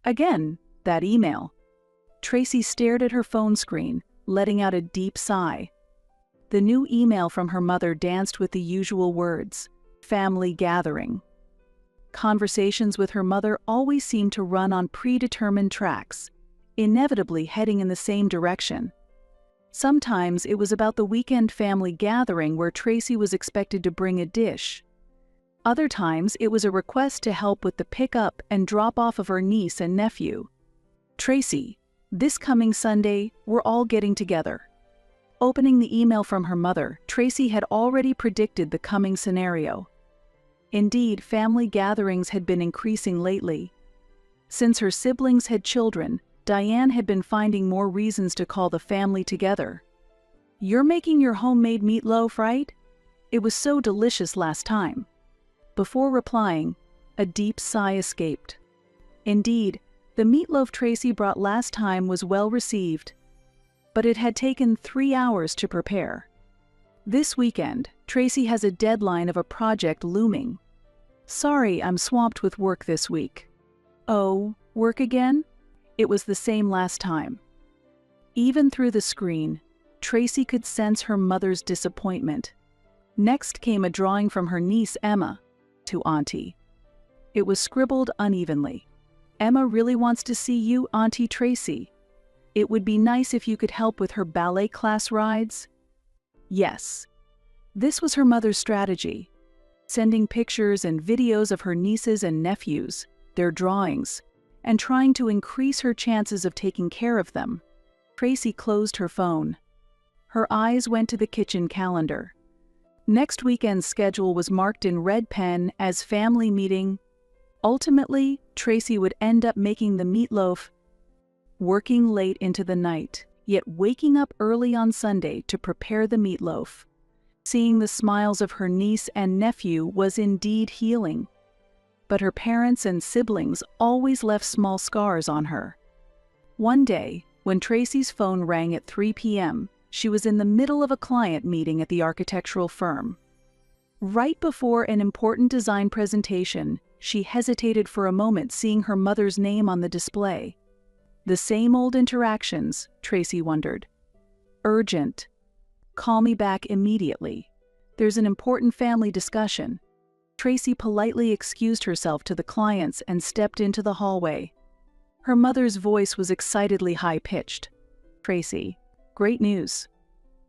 Again, that email. Tracy stared at her phone screen, letting out a deep sigh. The new email from her mother danced with the usual words: family gathering. Conversations with her mother always seemed to run on predetermined tracks, inevitably heading in the same direction. Sometimes it was about the weekend family gathering where Tracy was expected to bring a dish. Other times it was a request to help with the pick-up and drop-off of her niece and nephew. "Tracy, this coming Sunday, we're all getting together." Opening the email from her mother, Tracy had already predicted the coming scenario. Indeed, family gatherings had been increasing lately. Since her siblings had children, Diane had been finding more reasons to call the family together. "You're making your homemade meatloaf, right? It was so delicious last time." Before replying, a deep sigh escaped. Indeed, the meatloaf Tracy brought last time was well received, but it had taken 3 hours to prepare. This weekend, Tracy has a deadline of a project looming. "Sorry, I'm swamped with work this week." "Oh, work again?" It was the same last time. Even through the screen, Tracy could sense her mother's disappointment. Next came a drawing from her niece Emma, to Auntie. It was scribbled unevenly. "Emma really wants to see you, Auntie Tracy. It would be nice if you could help with her ballet class rides." Yes. This was her mother's strategy, sending pictures and videos of her nieces and nephews, their drawings, and trying to increase her chances of taking care of them. Tracy closed her phone. Her eyes went to the kitchen calendar. Next weekend's schedule was marked in red pen as family meeting. Ultimately, Tracy would end up making the meatloaf, working late into the night, yet waking up early on Sunday to prepare the meatloaf. Seeing the smiles of her niece and nephew was indeed healing. But her parents and siblings always left small scars on her. One day, when Tracy's phone rang at 3 p.m., she was in the middle of a client meeting at the architectural firm. Right before an important design presentation, she hesitated for a moment seeing her mother's name on the display. The same old interactions, Tracy wondered. "Urgent. Call me back immediately. There's an important family discussion." Tracy politely excused herself to the clients and stepped into the hallway. Her mother's voice was excitedly high-pitched. "Tracy, great news.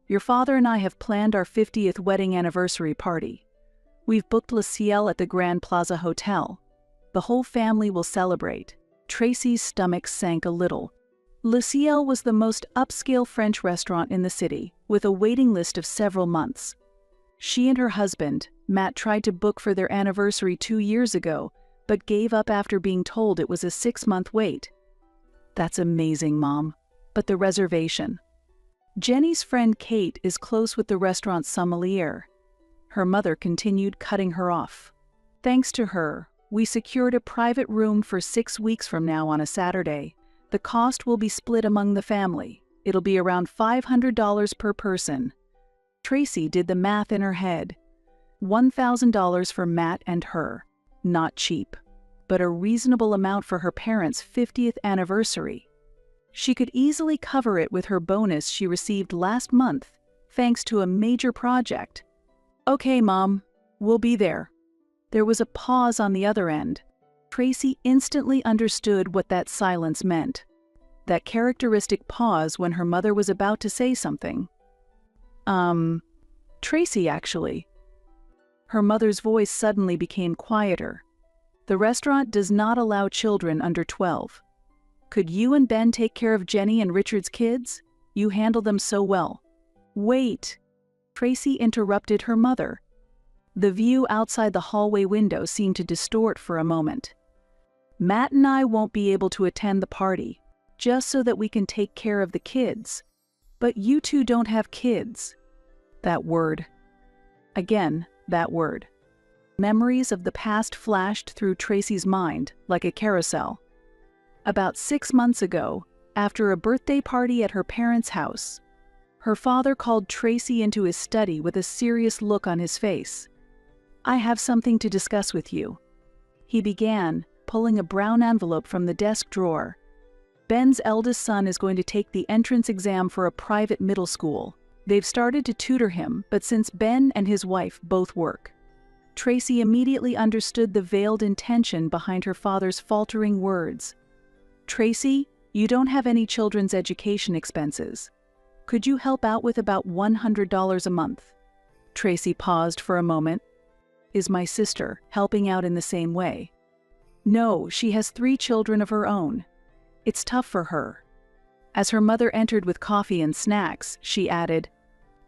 Your father and I have planned our 50th wedding anniversary party. We've booked Le Ciel at the Grand Plaza Hotel. The whole family will celebrate." Tracy's stomach sank a little. Le Ciel was the most upscale French restaurant in the city, with a waiting list of several months. She and her husband, Matt, tried to book for their anniversary 2 years ago, but gave up after being told it was a 6-month wait. "That's amazing, Mom. But the reservation." "Jenny's friend Kate is close with the restaurant's sommelier." Her mother continued, cutting her off. "Thanks to her, we secured a private room for 6 weeks from now on a Saturday. The cost will be split among the family. It'll be around $500 per person." Tracy did the math in her head. $1,000 for Matt and her. Not cheap, but a reasonable amount for her parents' 50th anniversary. She could easily cover it with her bonus she received last month, thanks to a major project. "Okay, Mom, we'll be there." There was a pause on the other end. Tracy instantly understood what that silence meant. That characteristic pause when her mother was about to say something. Tracy, actually." Her mother's voice suddenly became quieter. "The restaurant does not allow children under 12. Could you and Ben take care of Jenny and Richard's kids? You handle them so well." "Wait." Tracy interrupted her mother. The view outside the hallway window seemed to distort for a moment. "Matt and I won't be able to attend the party, just so that we can take care of the kids. But you two don't have kids." That word. Again, that word. Memories of the past flashed through Tracy's mind like a carousel. About 6 months ago, after a birthday party at her parents' house, her father called Tracy into his study with a serious look on his face. "I have something to discuss with you," he began, pulling a brown envelope from the desk drawer. "Ben's eldest son is going to take the entrance exam for a private middle school. They've started to tutor him, but since Ben and his wife both work." Tracy immediately understood the veiled intention behind her father's faltering words. "Tracy, you don't have any children's education expenses. Could you help out with about $100 a month?" Tracy paused for a moment. "Is my sister helping out in the same way?" "No, she has 3 children of her own. It's tough for her." As her mother entered with coffee and snacks, she added,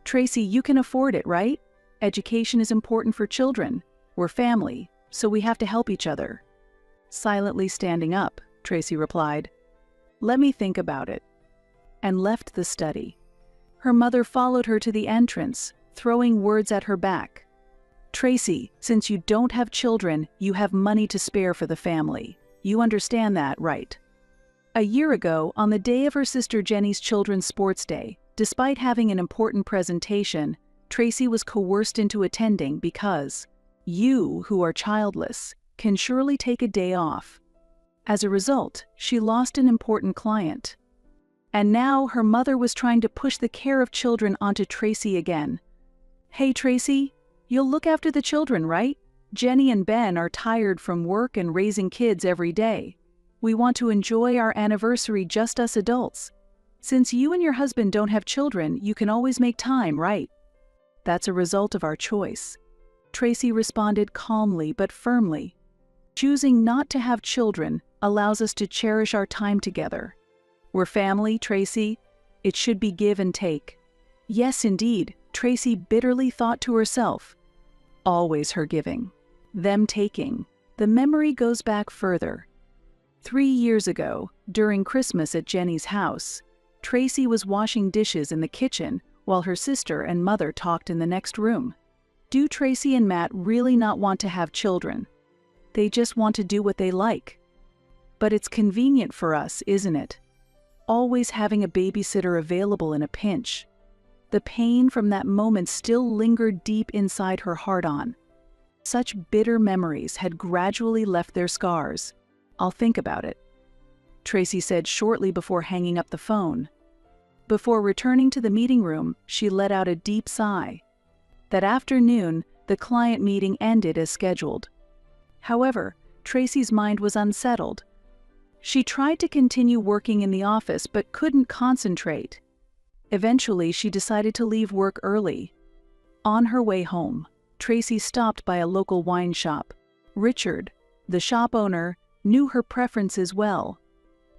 "Tracy, you can afford it, right? Education is important for children. We're family, so we have to help each other." Silently standing up, Tracy replied, "Let me think about it," and left the study. Her mother followed her to the entrance, throwing words at her back. "Tracy, since you don't have children, you have money to spare for the family. You understand that, right?" A year ago, on the day of her sister Jenny's children's sports day, despite having an important presentation, Tracy was coerced into attending because you, who are childless, can surely take a day off. As a result, she lost an important client. And now her mother was trying to push the care of children onto Tracy again. "Hey Tracy, you'll look after the children, right? Jenny and Ben are tired from work and raising kids every day. We want to enjoy our anniversary just us adults. Since you and your husband don't have children, you can always make time, right?" "That's a result of our choice," Tracy responded calmly but firmly. "Choosing not to have children allows us to cherish our time together. We're family, Tracy. It should be give and take." Yes, indeed, Tracy bitterly thought to herself. Always her giving, them taking. The memory goes back further. 3 years ago, during Christmas at Jenny's house, Tracy was washing dishes in the kitchen while her sister and mother talked in the next room. Do Tracy and Matt really not want to have children? They just want to do what they like. But it's convenient for us, isn't it? Always having a babysitter available in a pinch. The pain from that moment still lingered deep inside her heart-on. Such bitter memories had gradually left their scars. "I'll think about it," Tracy said shortly before hanging up the phone. Before returning to the meeting room, she let out a deep sigh. That afternoon, the client meeting ended as scheduled. However, Tracy's mind was unsettled. She tried to continue working in the office but couldn't concentrate. Eventually, she decided to leave work early. On her way home, Tracy stopped by a local wine shop. Richard, the shop owner, knew her preferences well.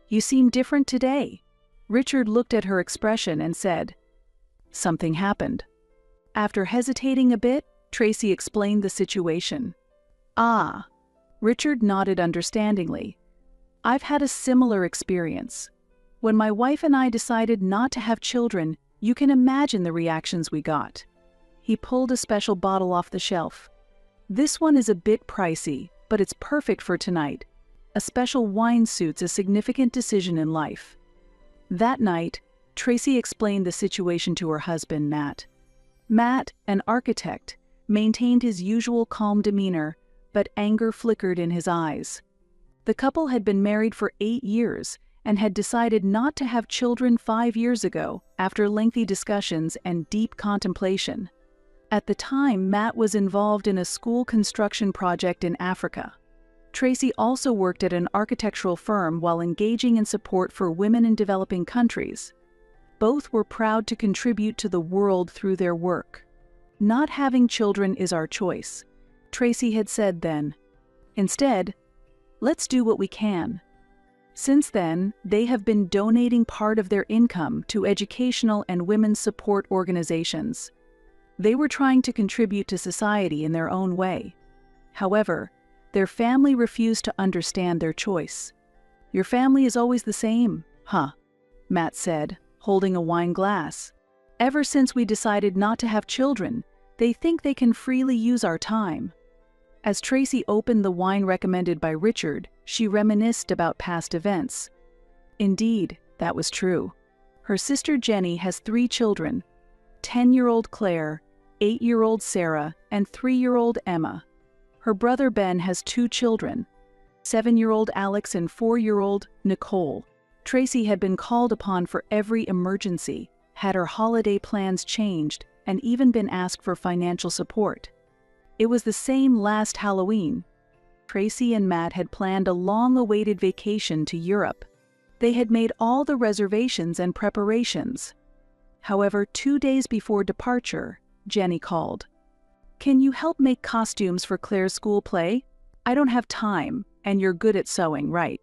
"You seem different today." Richard looked at her expression and said, "Something happened." After hesitating a bit, Tracy explained the situation. "Ah." Richard nodded understandingly. "I've had a similar experience. When my wife and I decided not to have children, you can imagine the reactions we got." He pulled a special bottle off the shelf. "This one is a bit pricey, but it's perfect for tonight. A special wine suits a significant decision in life." That night, Tracy explained the situation to her husband, Matt. Matt, an architect, maintained his usual calm demeanor, but anger flickered in his eyes. The couple had been married for 8 years and had decided not to have children 5 years ago after lengthy discussions and deep contemplation. At the time, Matt was involved in a school construction project in Africa. Tracy also worked at an architectural firm while engaging in support for women in developing countries. Both were proud to contribute to the world through their work. "Not having children is our choice," Tracy had said then. "Instead, let's do what we can." Since then, they have been donating part of their income to educational and women's support organizations. They were trying to contribute to society in their own way. However, their family refused to understand their choice. "Your family is always the same, huh?" Matt said, holding a wine glass. "Ever since we decided not to have children, they think they can freely use our time." As Tracy opened the wine recommended by Richard, she reminisced about past events. Indeed, that was true. Her sister Jenny has 3 children, 10-year-old Claire, 8-year-old Sarah, and 3-year-old Emma. Her brother Ben has 2 children, 7-year-old Alex and 4-year-old Nicole. Tracy had been called upon for every emergency, had her holiday plans changed, and even been asked for financial support. It was the same last Halloween. Tracy and Matt had planned a long-awaited vacation to Europe. They had made all the reservations and preparations. However, 2 days before departure, Jenny called. "Can you help make costumes for Claire's school play? I don't have time, and you're good at sewing, right?"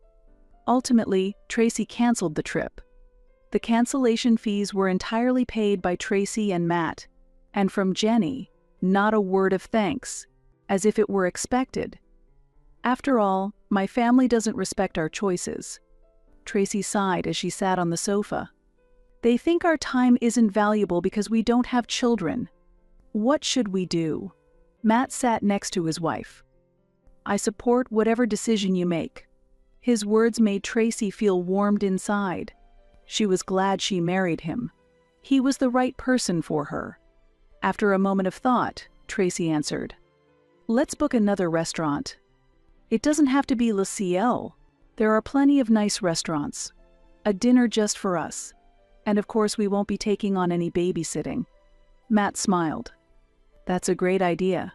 Ultimately, Tracy canceled the trip. The cancellation fees were entirely paid by Tracy and Matt, and from Jenny, not a word of thanks, as if it were expected. "After all, my family doesn't respect our choices." Tracy sighed as she sat on the sofa. "They think our time isn't valuable because we don't have children. What should we do?" Matt sat next to his wife. "I support whatever decision you make." His words made Tracy feel warmed inside. She was glad she married him. He was the right person for her. After a moment of thought, Tracy answered, "Let's book another restaurant. It doesn't have to be Le Ciel. There are plenty of nice restaurants. A dinner just for us. And of course we won't be taking on any babysitting." Matt smiled. "That's a great idea,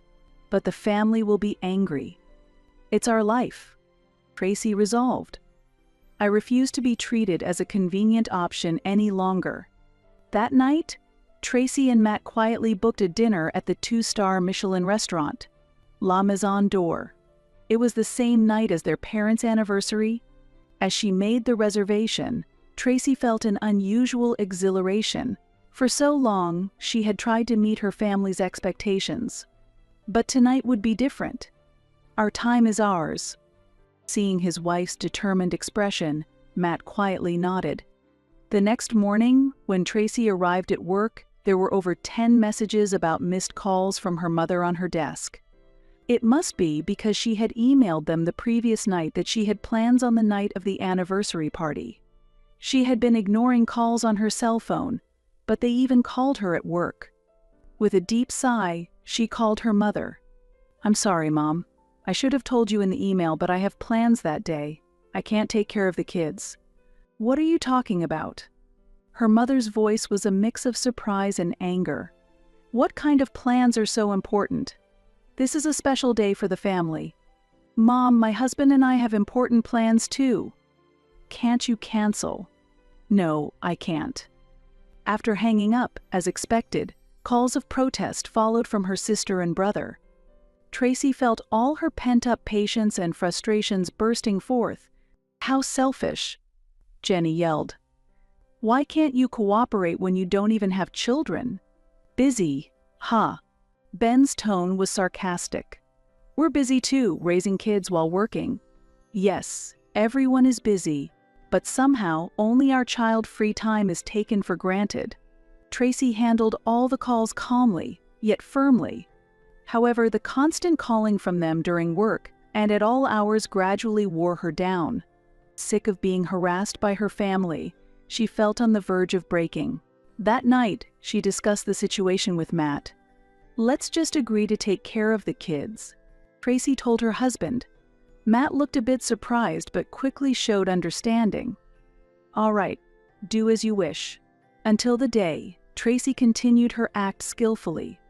but the family will be angry. It's our life." Tracy resolved. "I refuse to be treated as a convenient option any longer." That night, Tracy and Matt quietly booked a dinner at the 2-star Michelin restaurant, La Maison d'Or. It was the same night as their parents' anniversary. As she made the reservation, Tracy felt an unusual exhilaration. For so long, she had tried to meet her family's expectations. But tonight would be different. "Our time is ours." Seeing his wife's determined expression, Matt quietly nodded. The next morning, when Tracy arrived at work, there were over 10 messages about missed calls from her mother on her desk. It must be because she had emailed them the previous night that she had plans on the night of the anniversary party. She had been ignoring calls on her cell phone, but they even called her at work. With a deep sigh, she called her mother. "I'm sorry, Mom. I should have told you in the email, but I have plans that day. I can't take care of the kids." "What are you talking about?" Her mother's voice was a mix of surprise and anger. "What kind of plans are so important? This is a special day for the family." "Mom, my husband and I have important plans too." "Can't you cancel?" "No, I can't." After hanging up, as expected, calls of protest followed from her sister and brother. Tracy felt all her pent-up patience and frustrations bursting forth. "How selfish!" Jenny yelled. "Why can't you cooperate when you don't even have children?" "Busy, huh?" Ben's tone was sarcastic. "We're busy too, raising kids while working." "Yes, everyone is busy, but somehow only our child-free time is taken for granted." Tracy handled all the calls calmly, yet firmly. However, the constant calling from them during work and at all hours gradually wore her down. Sick of being harassed by her family, she felt on the verge of breaking. That night, she discussed the situation with Matt. "Let's just agree to take care of the kids," Tracy told her husband. Matt looked a bit surprised but quickly showed understanding. "All right, do as you wish." Until the day, Tracy continued her act skillfully.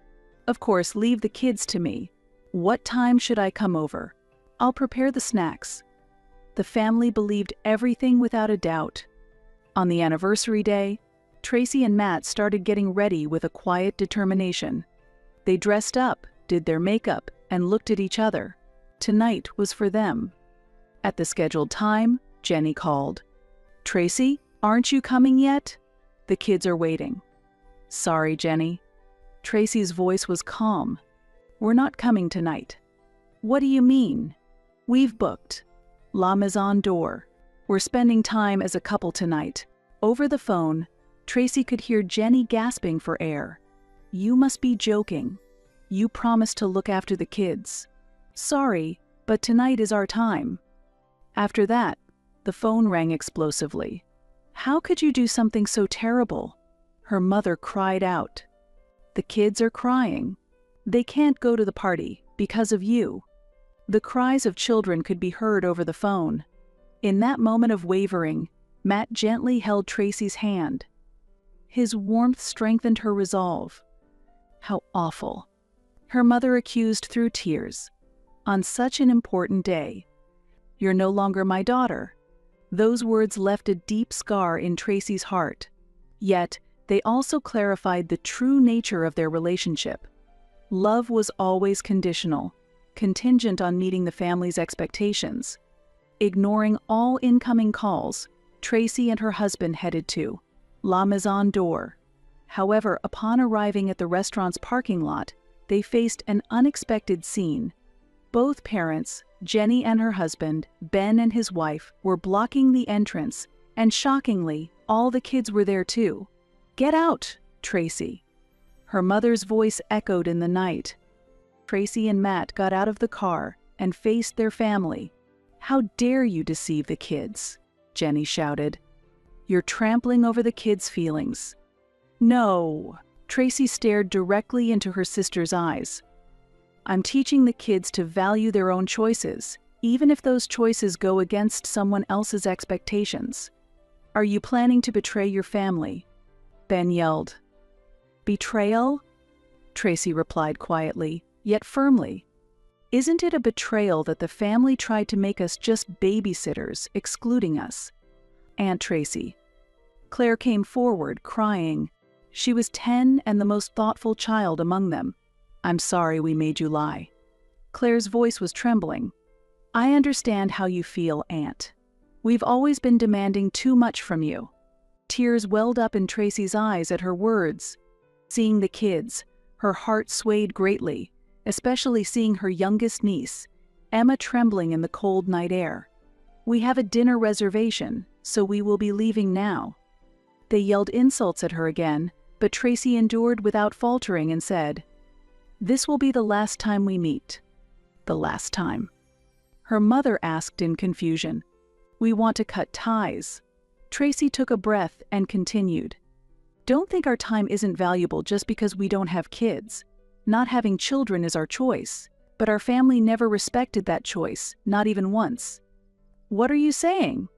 "Of course, leave the kids to me. What time should I come over? I'll prepare the snacks." The family believed everything without a doubt. On the anniversary day, Tracy and Matt started getting ready with a quiet determination. They dressed up, did their makeup, and looked at each other. Tonight was for them. At the scheduled time, Jenny called. "Tracy, aren't you coming yet? The kids are waiting." "Sorry, Jenny." Tracy's voice was calm. "We're not coming tonight." "What do you mean?" "We've booked La Maison d'Or. We're spending time as a couple tonight." Over the phone, Tracy could hear Jenny gasping for air. "You must be joking. You promised to look after the kids." "Sorry, but tonight is our time." After that, the phone rang explosively. "How could you do something so terrible?" Her mother cried out. "The kids are crying. They can't go to the party because of you." The cries of children could be heard over the phone. In that moment of wavering, Matt gently held Tracy's hand. His warmth strengthened her resolve. How awful. Her mother accused through tears. On such an important day. You're no longer my daughter. Those words left a deep scar in Tracy's heart. Yet, they also clarified the true nature of their relationship. Love was always conditional, contingent on meeting the family's expectations. Ignoring all incoming calls, Tracy and her husband headed to La Maison d'Or. However, upon arriving at the restaurant's parking lot, they faced an unexpected scene. Both parents, Jenny and her husband, Ben and his wife, were blocking the entrance, and shockingly, all the kids were there too. "Get out, Tracy." Her mother's voice echoed in the night. Tracy and Matt got out of the car and faced their family. "How dare you deceive the kids?" Jenny shouted. "You're trampling over the kids' feelings." "No." Tracy stared directly into her sister's eyes. "I'm teaching the kids to value their own choices, even if those choices go against someone else's expectations." "Are you planning to betray your family?" Ben yelled. "Betrayal?" Tracy replied quietly, yet firmly. "Isn't it a betrayal that the family tried to make us just babysitters, excluding us?" Aunt Tracy. Claire came forward, crying. She was 10 and the most thoughtful child among them. "I'm sorry we made you lie." Claire's voice was trembling. "I understand how you feel, Aunt. We've always been demanding too much from you." Tears welled up in Tracy's eyes at her words. Seeing the kids, her heart swayed greatly, especially seeing her youngest niece, Emma, trembling in the cold night air. "We have a dinner reservation, so we will be leaving now." They yelled insults at her again, but Tracy endured without faltering and said, "This will be the last time we meet." The last time. Her mother asked in confusion, "We want to cut ties." Tracy took a breath and continued, "Don't think our time isn't valuable just because we don't have kids. Not having children is our choice, but our family never respected that choice, not even once." "What are you saying?"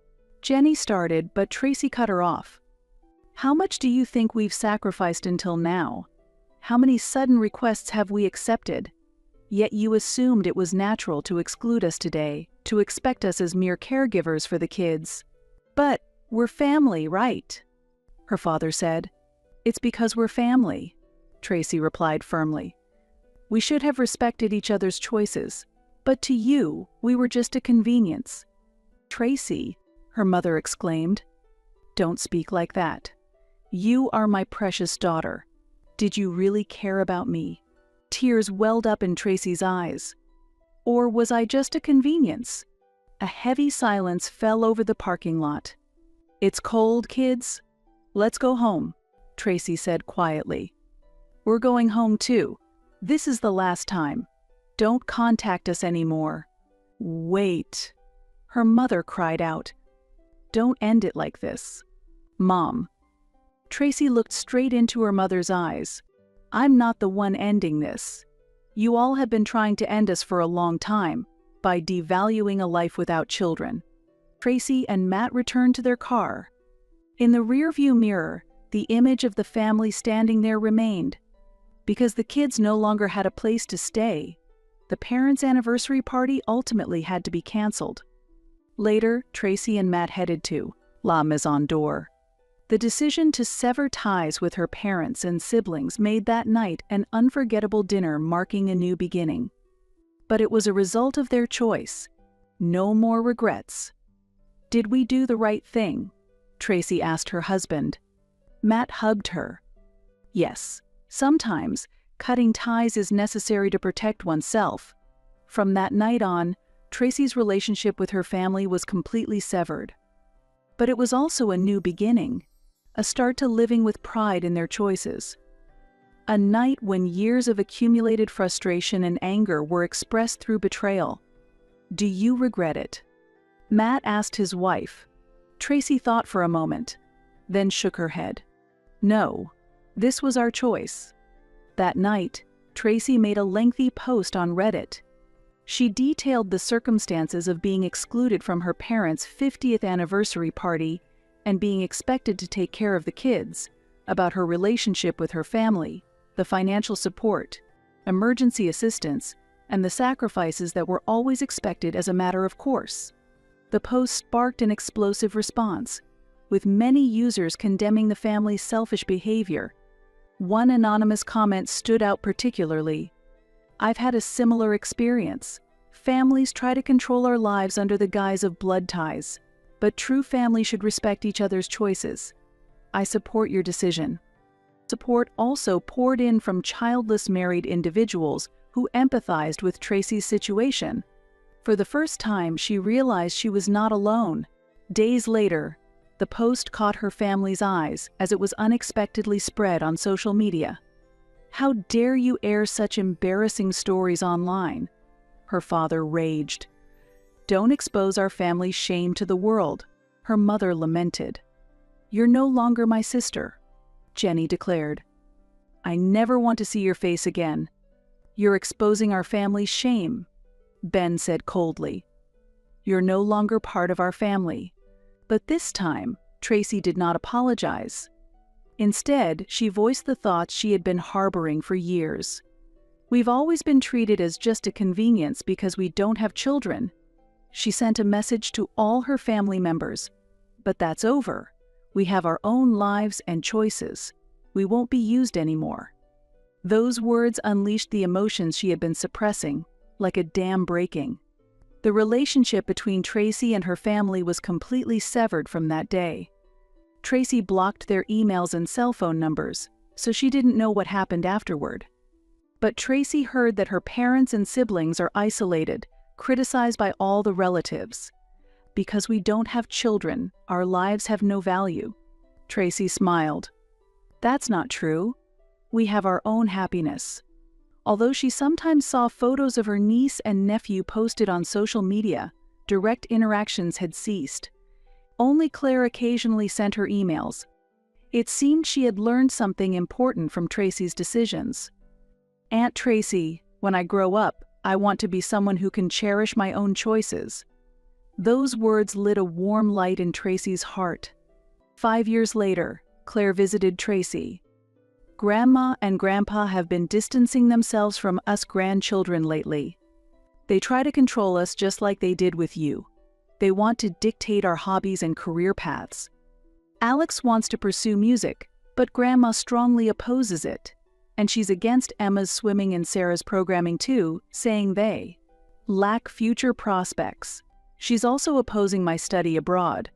Jenny started, but Tracy cut her off. "How much do you think we've sacrificed until now? How many sudden requests have we accepted? Yet you assumed it was natural to exclude us today, to expect us as mere caregivers for the kids." "But we're family, right?" her father said. "It's because we're family," Tracy replied firmly. "We should have respected each other's choices, but to you, we were just a convenience." "Tracy," her mother exclaimed, "don't speak like that. You are my precious daughter. Did you really care about me?" Tears welled up in Tracy's eyes. "Or was I just a convenience?" A heavy silence fell over the parking lot. "It's cold, kids. Let's go home," Tracy said quietly. "We're going home too. This is the last time. Don't contact us anymore." "Wait," her mother cried out. "Don't end it like this." "Mom." Tracy looked straight into her mother's eyes. "I'm not the one ending this. You all have been trying to end us for a long time, by devaluing a life without children." Tracy and Matt returned to their car. In the rearview mirror, the image of the family standing there remained. Because the kids no longer had a place to stay, the parents' anniversary party ultimately had to be canceled. Later, Tracy and Matt headed to La Maison d'Or. The decision to sever ties with her parents and siblings made that night an unforgettable dinner marking a new beginning. But it was a result of their choice. No more regrets. "Did we do the right thing?" Tracy asked her husband. Matt hugged her. "Yes, sometimes cutting ties is necessary to protect oneself." From that night on, Tracy's relationship with her family was completely severed. But it was also a new beginning, a start to living with pride in their choices. A night when years of accumulated frustration and anger were expressed through betrayal. "Do you regret it?" Matt asked his wife. Tracy thought for a moment, then shook her head. "No, this was our choice." That night, Tracy made a lengthy post on Reddit. She detailed the circumstances of being excluded from her parents' 50th anniversary party and being expected to take care of the kids, about her relationship with her family, the financial support, emergency assistance, and the sacrifices that were always expected as a matter of course. The post sparked an explosive response, with many users condemning the family's selfish behavior. One anonymous comment stood out particularly. "I've had a similar experience. Families try to control our lives under the guise of blood ties, but true family should respect each other's choices. I support your decision." Support also poured in from childless married individuals who empathized with Tracy's situation. For the first time, she realized she was not alone. Days later, the post caught her family's eyes as it was unexpectedly spread on social media. "How dare you air such embarrassing stories online?" her father raged. "Don't expose our family's shame to the world," her mother lamented. "You're no longer my sister," Jenny declared. "I never want to see your face again. You're exposing our family's shame," Ben said coldly. "You're no longer part of our family." But this time, Tracy did not apologize. Instead, she voiced the thoughts she had been harboring for years. "We've always been treated as just a convenience because we don't have children." She sent a message to all her family members. "But that's over. We have our own lives and choices. We won't be used anymore." Those words unleashed the emotions she had been suppressing, like a dam breaking. The relationship between Tracy and her family was completely severed from that day. Tracy blocked their emails and cell phone numbers, so she didn't know what happened afterward. But Tracy heard that her parents and siblings are isolated, criticized by all the relatives. "Because we don't have children, our lives have no value." Tracy smiled. "That's not true. We have our own happiness." Although she sometimes saw photos of her niece and nephew posted on social media, direct interactions had ceased. Only Claire occasionally sent her emails. It seemed she had learned something important from Tracy's decisions. "Aunt Tracy, when I grow up, I want to be someone who can cherish my own choices." Those words lit a warm light in Tracy's heart. 5 years later, Claire visited Tracy. "Grandma and Grandpa have been distancing themselves from us grandchildren lately. They try to control us just like they did with you. They want to dictate our hobbies and career paths. Alex wants to pursue music, but Grandma strongly opposes it. And she's against Emma's swimming and Sarah's programming too, saying they lack future prospects. She's also opposing my study abroad.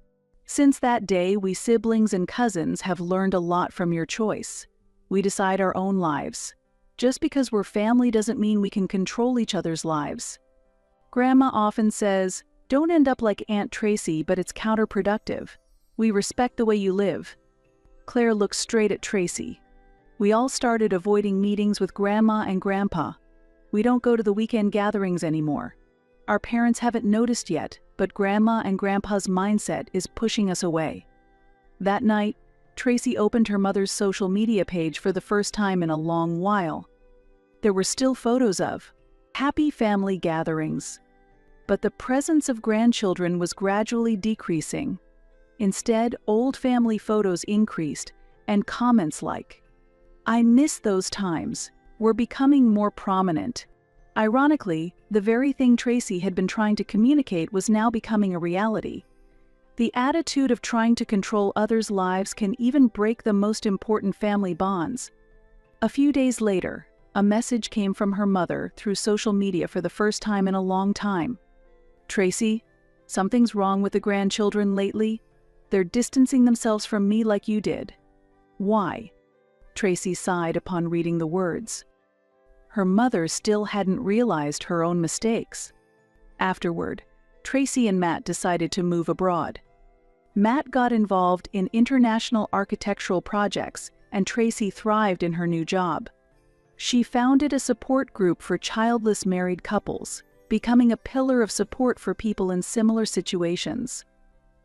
Since that day, we siblings and cousins have learned a lot from your choice. We decide our own lives. Just because we're family doesn't mean we can control each other's lives. Grandma often says, 'Don't end up like Aunt Tracy, but it's counterproductive. We respect the way you live.'" Claire looked straight at Tracy. "We all started avoiding meetings with Grandma and Grandpa. We don't go to the weekend gatherings anymore. Our parents haven't noticed yet, but Grandma and Grandpa's mindset is pushing us away." That night, Tracy opened her mother's social media page for the first time in a long while. There were still photos of happy family gatherings, but the presence of grandchildren was gradually decreasing. Instead, old family photos increased, and comments like, "I miss those times," were becoming more prominent. Ironically, the very thing Tracy had been trying to communicate was now becoming a reality. The attitude of trying to control others' lives can even break the most important family bonds. A few days later, a message came from her mother through social media for the first time in a long time. "Tracy, something's wrong with the grandchildren lately. They're distancing themselves from me like you did." "Why?" Tracy sighed upon reading the words. Her mother still hadn't realized her own mistakes. Afterward, Tracy and Matt decided to move abroad. Matt got involved in international architectural projects, and Tracy thrived in her new job. She founded a support group for childless married couples, becoming a pillar of support for people in similar situations.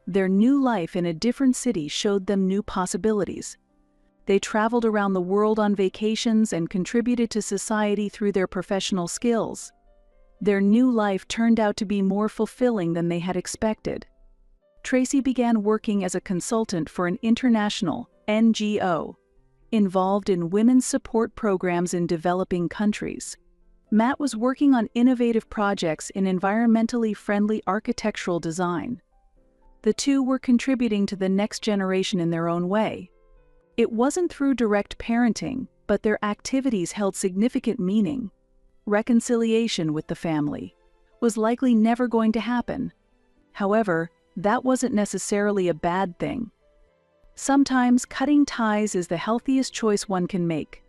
Their new life in a different city showed them new possibilities. They traveled around the world on vacations and contributed to society through their professional skills. Their new life turned out to be more fulfilling than they had expected. Tracy began working as a consultant for an international NGO involved in women's support programs in developing countries. Matt was working on innovative projects in environmentally friendly architectural design. The two were contributing to the next generation in their own way. It wasn't through direct parenting, but their activities held significant meaning. Reconciliation with the family was likely never going to happen. However, that wasn't necessarily a bad thing. Sometimes cutting ties is the healthiest choice one can make.